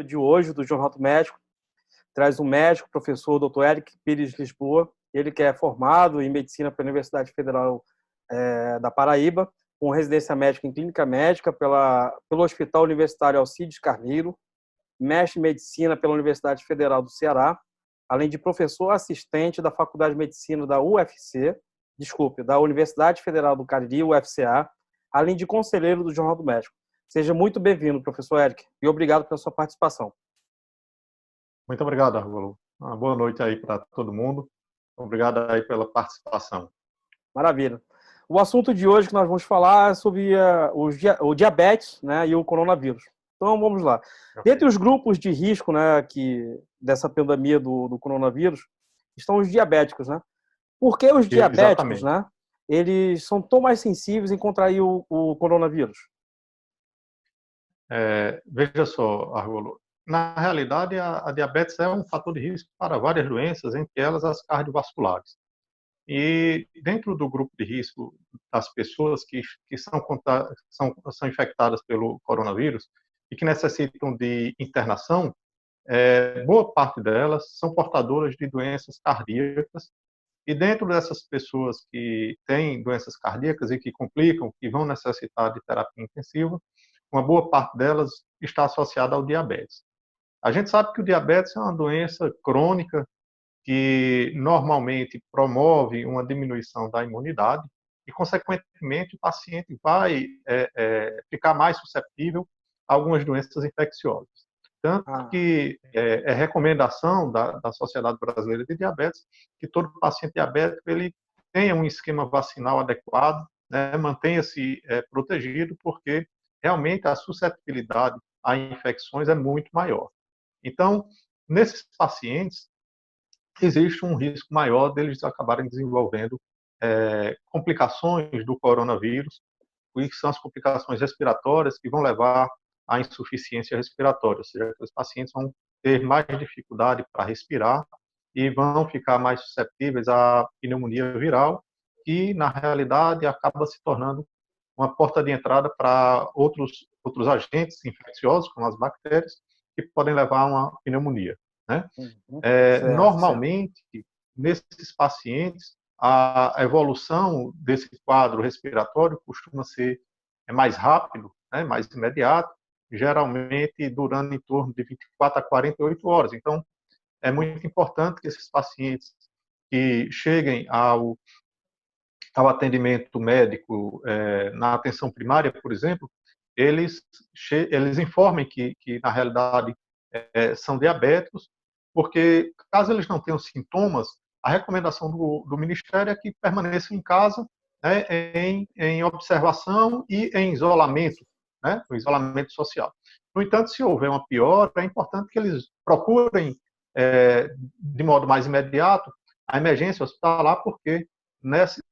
de hoje do Jornal do Médico traz um médico, professor Dr. Eric Pires Lisboa, ele que é formado em medicina pela Universidade Federal da Paraíba, com residência médica em clínica médica pelo Hospital Universitário Alcides Carneiro, mestre em medicina pela Universidade Federal do Ceará, além de professor assistente da Faculdade de Medicina da da Universidade Federal do Cariri, UFCA, além de conselheiro do Jornal do Médico. Seja muito bem-vindo, professor Eric, e obrigado pela sua participação. Muito obrigado, Argolo. Uma boa noite aí para todo mundo. Obrigado aí pela participação. Maravilha. O assunto de hoje que nós vamos falar é sobre o diabetes, né, e o coronavírus. Então, vamos lá. Dentre os grupos de risco, né, dessa pandemia do coronavírus, estão os diabéticos, né? Por que os diabéticos, né, eles são tão mais sensíveis em contrair o coronavírus? Veja só, Argolo. Na realidade, a diabetes é um fator de risco para várias doenças, entre elas as cardiovasculares. E dentro do grupo de risco das pessoas que são infectadas pelo coronavírus e que necessitam de internação, boa parte delas são portadoras de doenças cardíacas. E dentro dessas pessoas que têm doenças cardíacas e que complicam, que vão necessitar de terapia intensiva, uma boa parte delas está associada ao diabetes. A gente sabe que o diabetes é uma doença crônica que normalmente promove uma diminuição da imunidade e, consequentemente, o paciente vai ficar mais suscetível a algumas doenças infecciosas. Tanto que é recomendação da Sociedade Brasileira de Diabetes que todo paciente diabético ele tenha um esquema vacinal adequado, né, mantenha-se protegido, porque realmente a suscetibilidade a infecções é muito maior. Então, nesses pacientes, existe um risco maior deles acabarem desenvolvendo complicações do coronavírus, que são as complicações respiratórias que vão levar à insuficiência respiratória, ou seja, os pacientes vão ter mais dificuldade para respirar e vão ficar mais suscetíveis à pneumonia viral, que na realidade acaba se tornando uma porta de entrada para outros agentes infecciosos, como as bactérias, que podem levar a uma pneumonia, né? Normalmente, nesses pacientes, a evolução desse quadro respiratório costuma ser mais rápido, né, mais imediato, geralmente durando em torno de 24 a 48 horas. Então, é muito importante que esses pacientes que cheguem ao atendimento médico na atenção primária, por exemplo, eles informem que na realidade, são diabéticos, porque caso eles não tenham sintomas, a recomendação do Ministério é que permaneçam em casa, né, em observação e em isolamento, né, o isolamento social. No entanto, se houver uma piora, é importante que eles procurem, de modo mais imediato, a emergência hospitalar, porque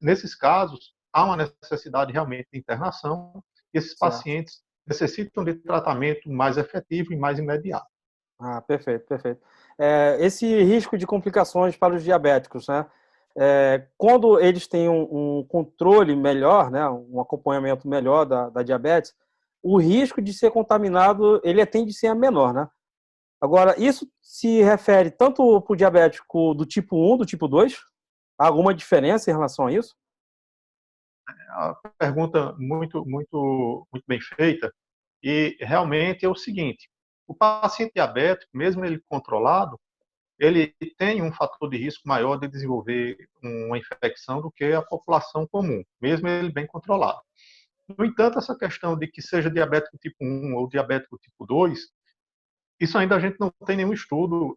nesses casos há uma necessidade realmente de internação e esses pacientes necessitam de tratamento mais efetivo e mais imediato. Perfeito, perfeito. Esse risco de complicações para os diabéticos, né? Quando eles têm um controle melhor, né, um acompanhamento melhor da diabetes, o risco de ser contaminado, ele tende a ser menor, né? Agora, isso se refere tanto para o diabético do tipo 1, do tipo 2? Há alguma diferença em relação a isso? A pergunta muito bem feita, e realmente é o seguinte: o paciente diabético, mesmo ele controlado, ele tem um fator de risco maior de desenvolver uma infecção do que a população comum, mesmo ele bem controlado. No entanto, essa questão de que seja diabético tipo 1 ou diabético tipo 2, isso ainda a gente não tem nenhum estudo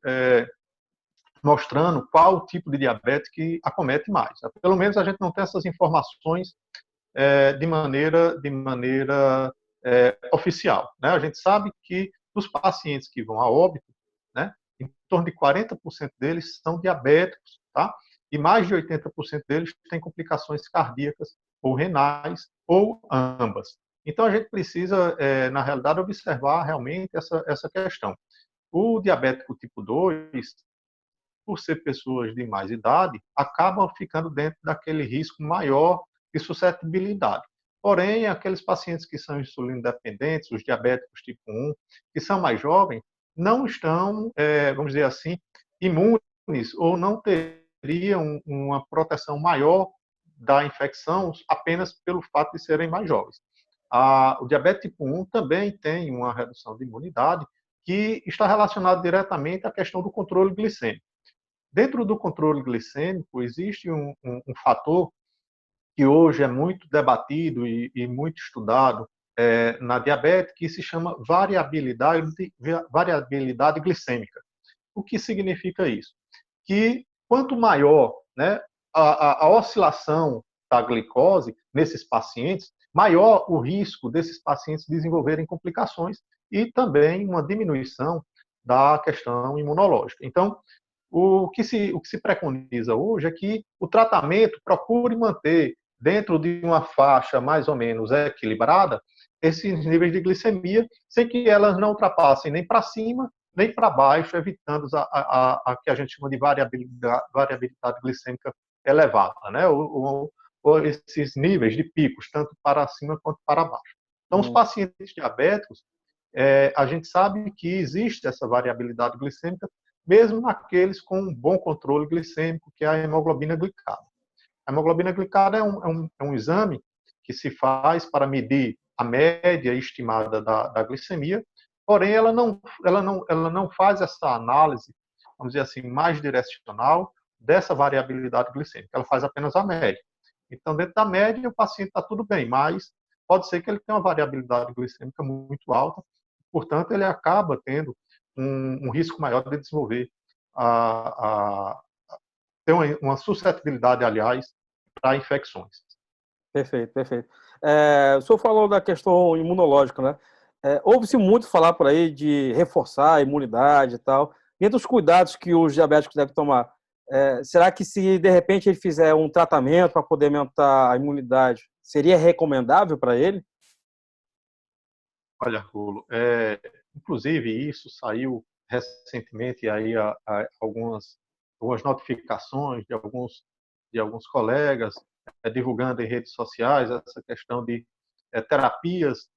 mostrando qual tipo de diabetes que acomete mais. Pelo menos a gente não tem essas informações de maneira oficial, né? A gente sabe que dos pacientes que vão a óbito, né, em torno de 40% deles são diabéticos, tá? E mais de 80% deles têm complicações cardíacas ou renais, ou ambas. Então, a gente precisa, na realidade, observar realmente essa questão. O diabético tipo 2, por ser pessoas de mais idade, acabam ficando dentro daquele risco maior de suscetibilidade. Porém, aqueles pacientes que são insulino dependentes, os diabéticos tipo 1, que são mais jovens, não estão, vamos dizer assim, imunes ou não teriam uma proteção maior da infecção apenas pelo fato de serem mais jovens. O diabetes tipo 1 também tem uma redução de imunidade que está relacionada diretamente à questão do controle glicêmico. Dentro do controle glicêmico, existe um fator que hoje é muito debatido e muito estudado na diabetes, que se chama variabilidade glicêmica. O que significa isso? Que quanto maior, né, a oscilação da glicose nesses pacientes, maior o risco desses pacientes desenvolverem complicações e também uma diminuição da questão imunológica. Então, o que se preconiza hoje é que o tratamento procure manter dentro de uma faixa mais ou menos equilibrada esses níveis de glicemia, sem que elas não ultrapassem nem para cima nem para baixo, evitando a que a gente chama de variabilidade glicêmica elevada, né? Ou esses níveis de picos, tanto para cima quanto para baixo. Então, os pacientes diabéticos, a gente sabe que existe essa variabilidade glicêmica, mesmo naqueles com um bom controle glicêmico, que é a hemoglobina glicada. A hemoglobina glicada é um exame que se faz para medir a média estimada da glicemia, porém ela não faz essa análise, vamos dizer assim, mais direcional dessa variabilidade glicêmica. Ela faz apenas a média. Então, dentro da média, o paciente está tudo bem, mas pode ser que ele tenha uma variabilidade glicêmica muito alta, portanto, ele acaba tendo um risco maior de desenvolver ter uma suscetibilidade, aliás, para infecções. Perfeito, perfeito. O senhor falou da questão imunológica, né? Ouve-se muito falar por aí de reforçar a imunidade e tal. Entre os cuidados que os diabéticos devem tomar, será que se de repente ele fizer um tratamento para poder aumentar a imunidade, seria recomendável para ele? Olha, Rulo, inclusive isso saiu recentemente aí algumas notificações de alguns colegas divulgando em redes sociais essa questão de terapias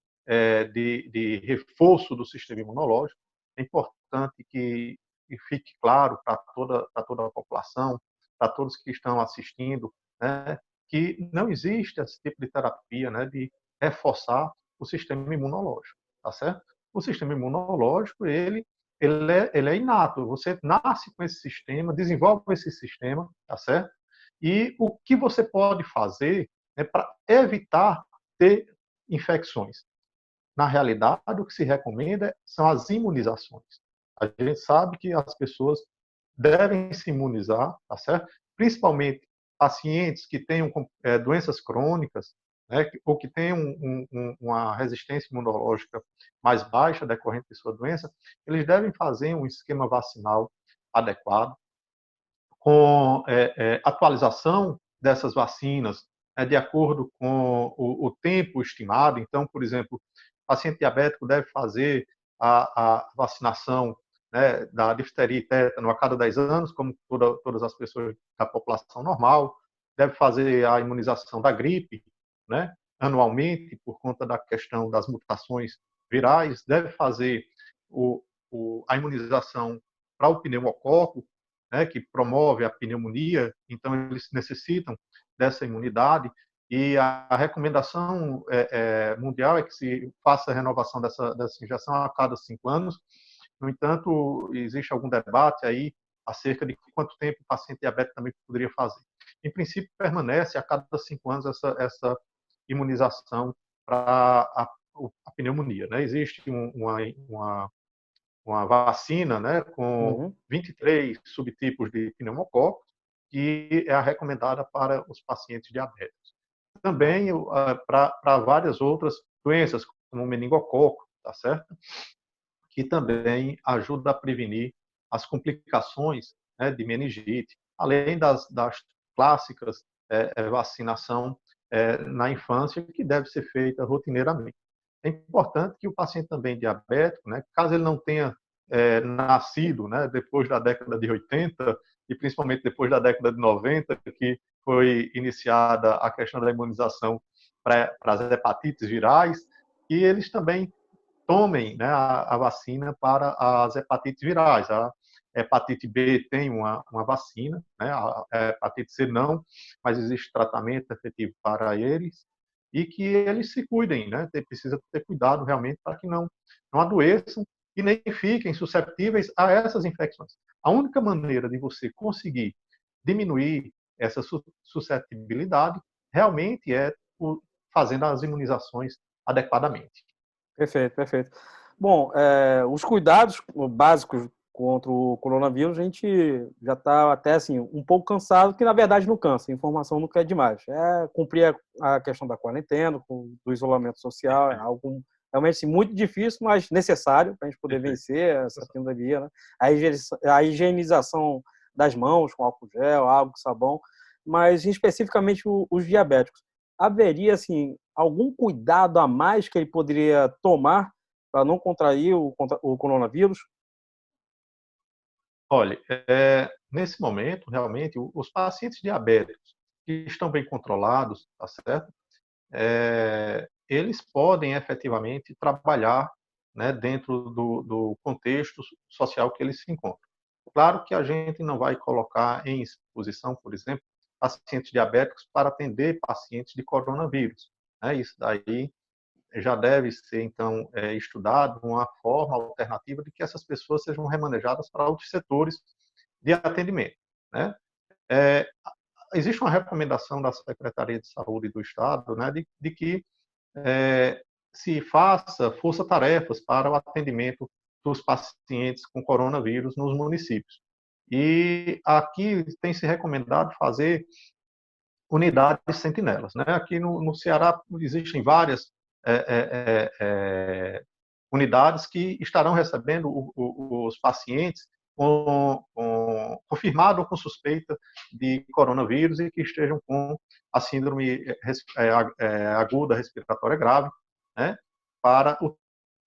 de reforço do sistema imunológico. É importante que fique claro para toda a população, para todos que estão assistindo, né, que não existe esse tipo de terapia, né, de reforçar o sistema imunológico, tá certo? O sistema imunológico, ele é inato. Você nasce com esse sistema, desenvolve esse sistema, tá certo? E o que você pode fazer para evitar ter infecções? Na realidade, o que se recomenda são as imunizações. A gente sabe que as pessoas devem se imunizar, tá certo? Principalmente pacientes que tenham doenças crônicas, né, ou que tenham uma resistência imunológica mais baixa decorrente de sua doença, eles devem fazer um esquema vacinal adequado, com atualização dessas vacinas de acordo com o tempo estimado. Então, por exemplo, o paciente diabético deve fazer a vacinação, né, da difteria e tétano a cada 10 anos, como todas as pessoas da população normal, deve fazer a imunização da gripe, né, anualmente, por conta da questão das mutações virais, deve fazer a imunização para o pneumococo, né, que promove a pneumonia, então eles necessitam dessa imunidade, e a recomendação mundial é que se faça a renovação dessa injeção a cada 5 anos. No entanto, existe algum debate aí acerca de quanto tempo o paciente diabético também poderia fazer. Em princípio, permanece a cada 5 anos essa imunização para a pneumonia, né? Existe uma vacina, né, com 23 subtipos de pneumococcus, que é a recomendada para os pacientes diabéticos. Também para várias outras doenças, como o meningococo, tá certo? Que também ajuda a prevenir as complicações, né, de meningite, além das clássicas vacinação na infância, que deve ser feita rotineiramente. É importante que o paciente também diabético, né, caso ele não tenha nascido, né, depois da década de 80 e principalmente depois da década de 90, que foi iniciada a questão da imunização para as hepatites virais, e eles também tomem, né, a vacina para as hepatites virais. A hepatite B tem uma vacina, né, a hepatite C não, mas existe tratamento efetivo para eles, e que eles se cuidem, né? Precisa ter cuidado realmente para que não adoeçam e nem fiquem susceptíveis a essas infecções. A única maneira de você conseguir diminuir essa suscetibilidade realmente é fazendo as imunizações adequadamente. Perfeito, perfeito. Bom, os cuidados básicos contra o coronavírus, a gente já está até assim, um pouco cansado, que na verdade não cansa, a informação nunca é demais. É cumprir a questão da quarentena, do isolamento social, é algo realmente assim, muito difícil, mas necessário para a gente poder vencer essa pandemia, né? A higienização das mãos com álcool gel, água, sabão, mas especificamente os diabéticos. Haveria assim, algum cuidado a mais que ele poderia tomar para não contrair o coronavírus? Olha, nesse momento, realmente, os pacientes diabéticos que estão bem controlados, tá certo? Eles podem efetivamente trabalhar, né, dentro do contexto social que eles se encontram. Claro que a gente não vai colocar em exposição, por exemplo, pacientes diabéticos para atender pacientes de coronavírus, né? Isso daí já deve ser, então, estudado uma forma alternativa de que essas pessoas sejam remanejadas para outros setores de atendimento, né? É, existe uma recomendação da Secretaria de Saúde do Estado, né, de que se faça força-tarefas para o atendimento dos pacientes com coronavírus nos municípios. E aqui tem se recomendado fazer unidades sentinelas, né? Aqui no Ceará existem várias unidades que estarão recebendo os pacientes confirmado ou com suspeita de coronavírus e que estejam com a síndrome aguda respiratória grave, né, para o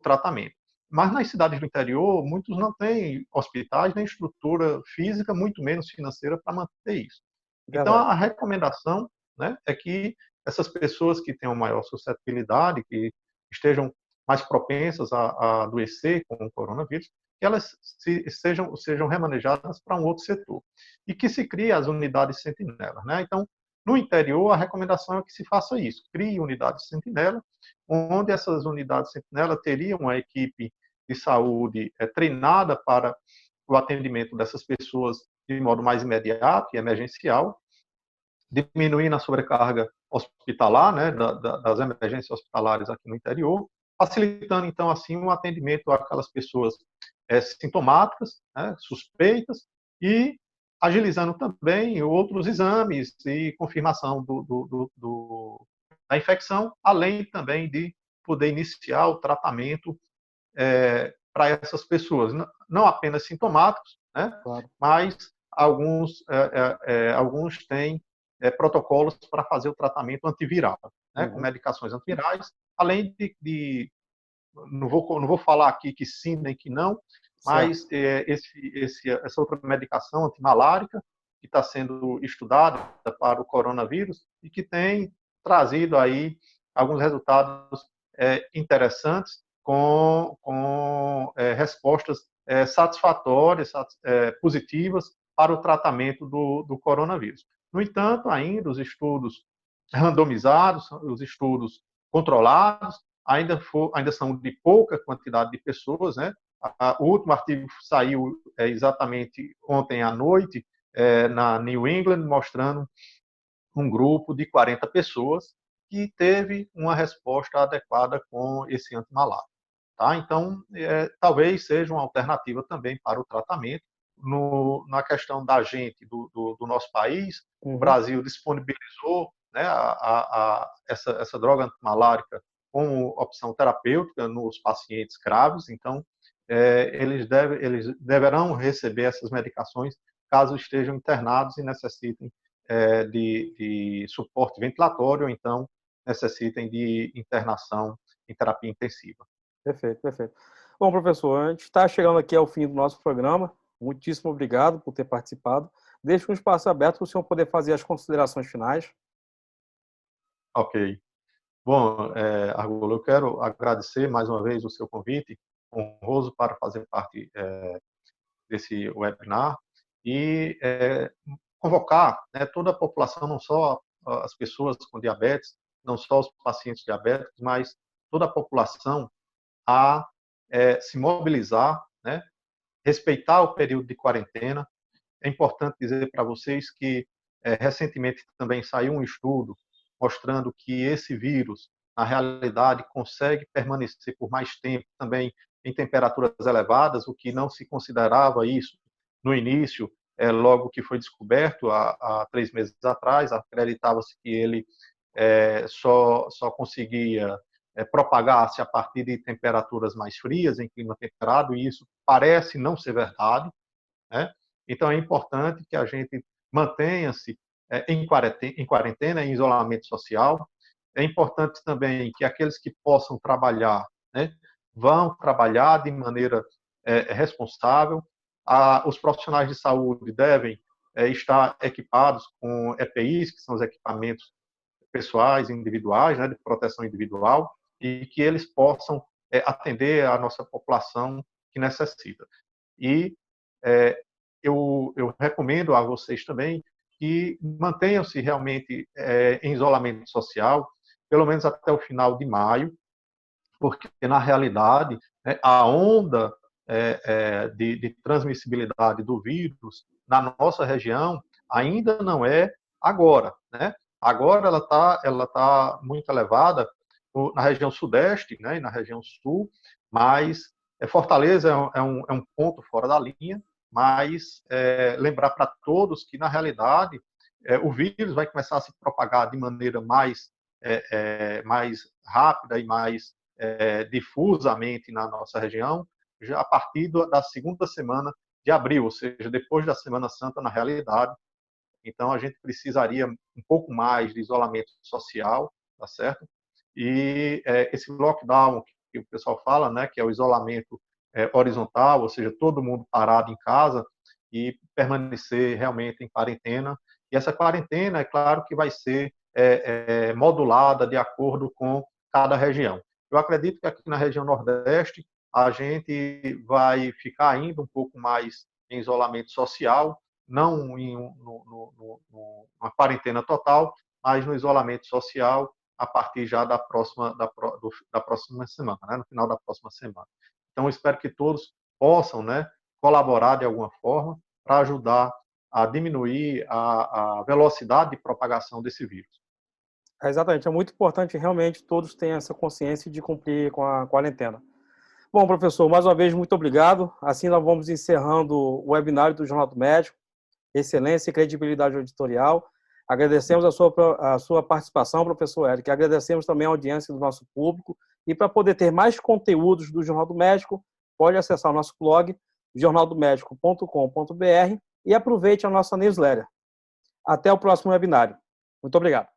tratamento. Mas nas cidades do interior, muitos não têm hospitais, nem estrutura física, muito menos financeira para manter isso. Então, Verdade. a recomendação, né, é que essas pessoas que tenham maior suscetibilidade, que estejam mais propensas a adoecer com o coronavírus, que elas sejam remanejadas para um outro setor. E que se crie as unidades sentinelas, né? Então, no interior, a recomendação é que se faça isso, crie unidades sentinela, onde essas unidades sentinela teriam uma equipe de saúde treinada para o atendimento dessas pessoas de modo mais imediato e emergencial, diminuindo a sobrecarga hospitalar, né, das emergências hospitalares aqui no interior, facilitando, então, assim, um atendimento àquelas pessoas sintomáticas, né, suspeitas, e agilizando também outros exames e confirmação da infecção, além também de poder iniciar o tratamento para essas pessoas, não apenas sintomáticos, né, Claro. mas alguns têm protocolos para fazer o tratamento antiviral, né, com medicações antivirais, além não vou falar aqui que sim nem que não, Certo. mas essa outra medicação antimalárica que está sendo estudada para o coronavírus e que tem trazido aí alguns resultados interessantes com respostas satisfatórias, positivas para o tratamento do coronavírus. No entanto, ainda os estudos randomizados, os estudos controlados, ainda são de pouca quantidade de pessoas, né? O último artigo saiu exatamente ontem à noite na New England, mostrando um grupo de 40 pessoas que teve uma resposta adequada com esse antimalário. Tá? Então, talvez seja uma alternativa também para o tratamento. Na questão da gente, do nosso país, o Brasil disponibilizou, né, essa droga antimalárica como opção terapêutica nos pacientes graves, então eles deverão receber essas medicações caso estejam internados e necessitem de suporte ventilatório, ou então necessitem de internação em terapia intensiva. Perfeito, perfeito. Bom, professor, a gente está chegando aqui ao fim do nosso programa. Muitíssimo obrigado por ter participado. Deixo um espaço aberto para o senhor poder fazer as considerações finais. Ok. Bom, Argolo, eu quero agradecer mais uma vez o seu convite, honroso para fazer parte desse webinar e convocar, né, toda a população, não só as pessoas com diabetes, não só os pacientes diabéticos, mas toda a população a se mobilizar, né, respeitar o período de quarentena. É importante dizer para vocês que recentemente também saiu um estudo mostrando que esse vírus, na realidade, consegue permanecer por mais tempo também em temperaturas elevadas, o que não se considerava isso no início, logo que foi descoberto há 3 meses atrás. Acreditava-se que ele só conseguia propagar-se a partir de temperaturas mais frias, em clima temperado, e isso parece não ser verdade, né? Então, é importante que a gente mantenha-se em quarentena, em isolamento social. É importante também que aqueles que possam trabalhar, né, vão trabalhar de maneira responsável. Os profissionais de saúde devem estar equipados com EPIs, que são os equipamentos pessoais, individuais, né, de proteção individual, e que eles possam atender a nossa população que necessita. E eu recomendo a vocês também que mantenham-se realmente em isolamento social, pelo menos até o final de maio, porque, na realidade, a onda de transmissibilidade do vírus na nossa região ainda não é agora, né? Agora ela tá muito elevada na região sudeste, né, e na região sul, mas Fortaleza é um ponto fora da linha, mas lembrar para todos que, na realidade, o vírus vai começar a se propagar de maneira mais rápida e mais difusamente na nossa região, já a partir da segunda semana de abril, ou seja, depois da Semana Santa, na realidade. Então, a gente precisaria um pouco mais de isolamento social, tá certo? E esse lockdown que o pessoal fala, né, que é o isolamento horizontal, ou seja, todo mundo parado em casa e permanecer realmente em quarentena. E essa quarentena, é claro que vai ser modulada de acordo com cada região. Eu acredito que aqui na região Nordeste a gente vai ficar ainda um pouco mais em isolamento social, não em uma quarentena total, mas no isolamento social a partir já da próxima semana, né? No final da próxima semana. Então, eu espero que todos possam, né, colaborar de alguma forma para ajudar a diminuir a velocidade de propagação desse vírus. Exatamente, é muito importante realmente todos tenham essa consciência de cumprir com a quarentena. Bom, professor, mais uma vez, muito obrigado. Assim nós vamos encerrando o webinário do Jornal do Médico, excelência e credibilidade auditorial. Agradecemos a sua participação, professor Eric. Agradecemos também a audiência do nosso público. E para poder ter mais conteúdos do Jornal do Médico, pode acessar o nosso blog, jornaldomédico.com.br, e aproveite a nossa newsletter. Até o próximo webinário. Muito obrigado.